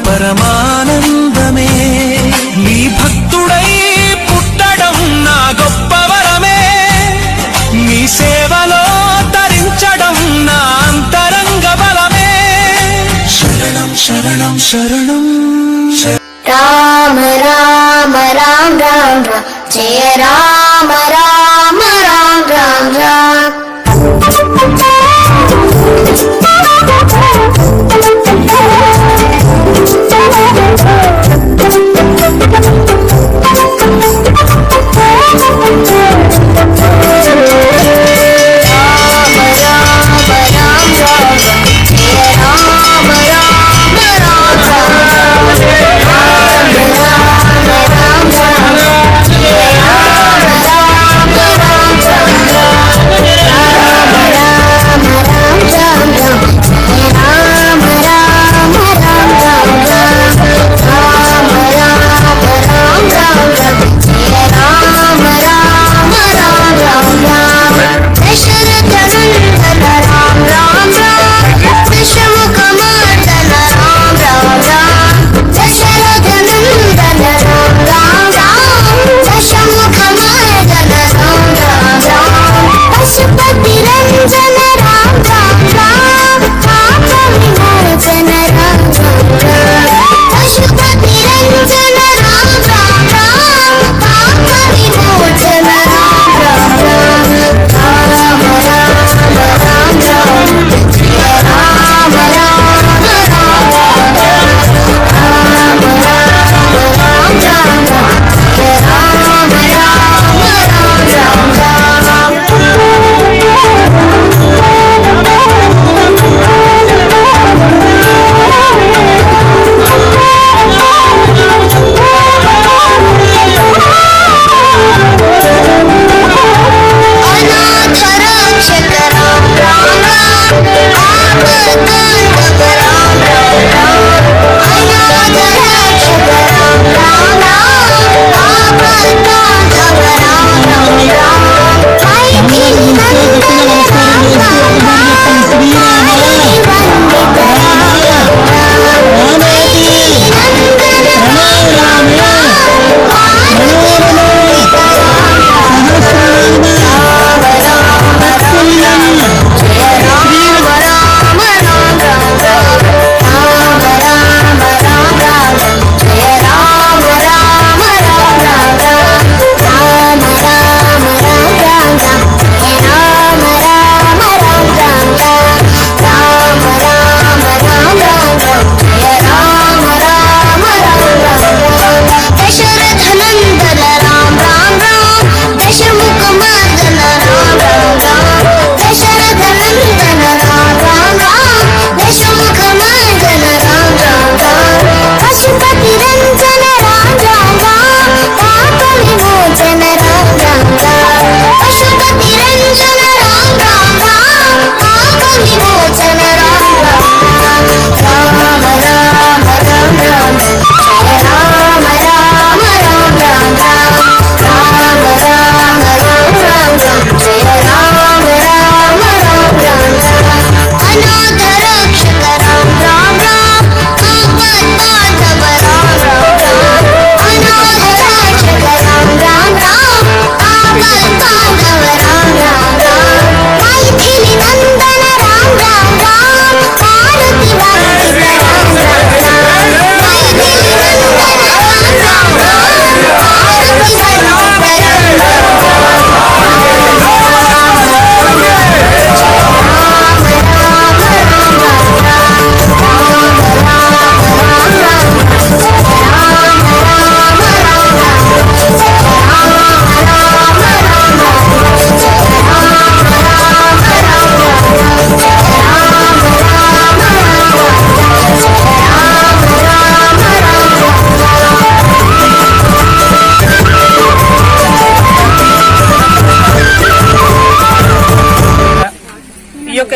పరమానందమే. నీ భక్తుడై పుట్టడం నా గొప్ప వరమే, నీ సేవలో తరించడం నా అంతరంగ బలమే. శరణం శరణం శరణం రామ రామ రామ రామ జయ రామ రామ రామ రామ రామ.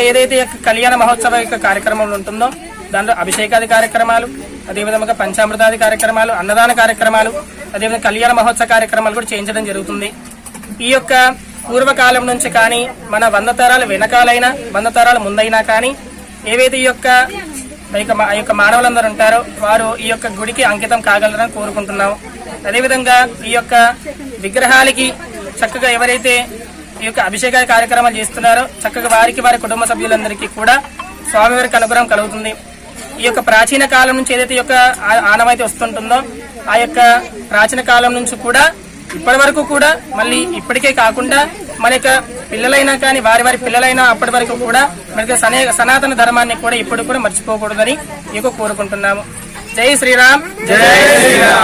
ఏదైతే కళ్యాణ మహోత్సవ కార్యక్రమం ఉంటుందో దాంట్లో అభిషేకాది కార్యక్రమాలు, అదేవిధంగా పంచామృతాది కార్యక్రమాలు, అన్నదాన కార్యక్రమాలు, అదేవిధంగా కళ్యాణ మహోత్సవ కార్యక్రమాలు కూడా చేయించడం జరుగుతుంది. ఈ యొక్క పూర్వకాలం నుంచి కానీ మన 100 తరాల వెనకాలైనా 100 తరాల ముందైనా కానీ ఏవైతే ఈ యొక్క ఆ యొక్క మానవులందరూ ఉంటారో వారు ఈ యొక్క గుడికి అంకితం కాగలరని కోరుకుంటున్నాము. అదేవిధంగా ఈ యొక్క విగ్రహాలకి చక్కగా ఎవరైతే ఈ యొక్క అభిషేక కార్యక్రమాలు చేస్తున్నారో చక్కగా వారికి వారి కుటుంబ సభ్యులందరికీ కూడా స్వామివారికి అనుగ్రహం కలుగుతుంది. ఈ యొక్క ప్రాచీన కాలం నుంచి ఏదైతే ఈ యొక్క ఆనవాయితీ వస్తుంటుందో ఆ యొక్క ప్రాచీన కాలం నుంచి కూడా ఇప్పటి వరకు కూడా మళ్ళీ ఇప్పటికే కాకుండా మన యొక్క పిల్లలైనా కానీ వారి వారి పిల్లలైనా అప్పటి వరకు కూడా మనకి సనాతన ధర్మాన్ని కూడా ఇప్పుడు కూడా మర్చిపోకూడదని మీకు కోరుకుంటున్నాము. జై శ్రీరామ్.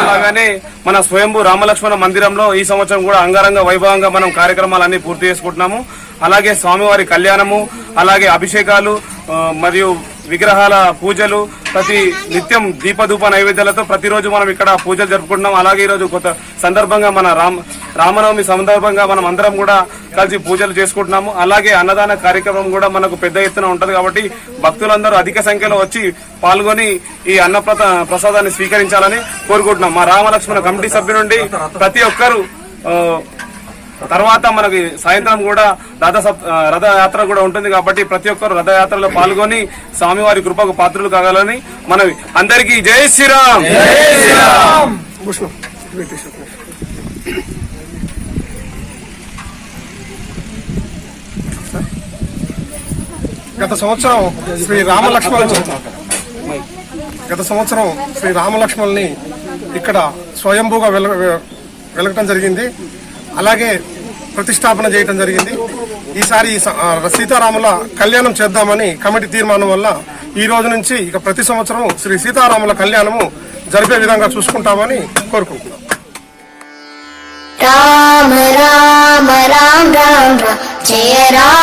అలాగానే మన స్వయంభూ రామలక్ష్మణ మందిరంలో ఈ సంవత్సరం కూడా అంగరంగ వైభవంగా మనం కార్యక్రమాలన్నీ పూర్తి చేసుకుంటున్నాము. అలాగే స్వామివారి కళ్యాణము, అలాగే అభిషేకాలు మరియు విగ్రహాల పూజలు, ప్రతి నిత్యం దీపధూప నైవేద్యాలతో ప్రతిరోజు మనం ఇక్కడ పూజలు జరుపుకుంటున్నాం. అలాగే ఈరోజు కొత్త సందర్భంగా మన రామనవమి సందర్భంగా మనం అందరం కూడా కలిసి పూజలు చేసుకుంటున్నాము. అలాగే అన్నదాన కార్యక్రమం కూడా మనకు పెద్ద ఎత్తున ఉంటది కాబట్టి భక్తులందరూ అధిక సంఖ్యలో వచ్చి పాల్గొని ఈ అన్న ప్రసాదాన్ని స్వీకరించాలని కోరుకుంటున్నాం. మా రామలక్ష్మణ కమిటీ సభ్యు నుండి ప్రతి ఒక్కరు తర్వాత మనకి సాయంత్రం కూడా రథయాత్ర కూడా ఉంటుంది కాబట్టి ప్రతి ఒక్కరు రథయాత్రలో పాల్గొని స్వామివారి కృపకు పాత్రలు కాగలని మనవి. అందరికీ జై శ్రీరామ్. గత సంవత్సరం శ్రీ రామలక్ష్మణుల్ని ఇక్కడ స్వయంభూగా వెలగటం జరిగింది. అలాగే ప్రతిష్టాపన చేయటం జరిగింది. ఈసారి సీతారాముల కళ్యాణం చేద్దామని కమిటీ తీర్మానం వల్ల ఈ రోజు నుంచి ఇక ప్రతి సంవత్సరం శ్రీ సీతారాముల కళ్యాణము జరిపే విధంగా చూసుకుంటామని కోరుకుంటున్నాం. రామ రామ రామ రామ రామ జయ రామ.